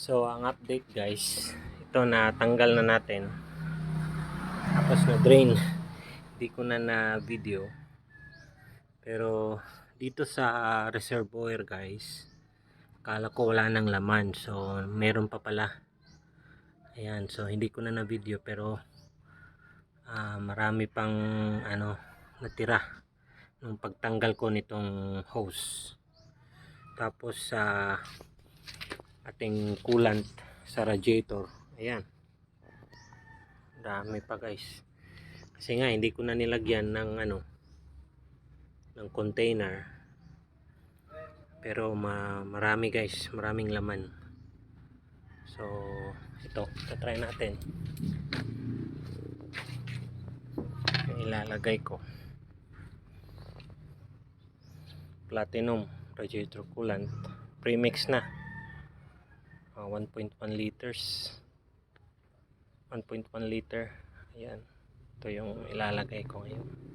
So ang update guys, ito na tanggal na natin. Tapos na drain. Hindi ko na video. Pero dito sa reservoir guys, akala ko wala nang laman. So meron pa pala. Ayan, so hindi ko na video pero marami pang natira nung pagtanggal ko nitong hose. Tapos sa ating coolant sa radiator, ayan, dami pa guys, kasi nga hindi ko na nilagyan ng ng container, pero marami guys, maraming laman. So ito, try natin yung ilalagay ko. Platinum radiator coolant, premix na, 1.1 liters, 1.1 liter. Ayan, ito yung ilalagay ko ngayon.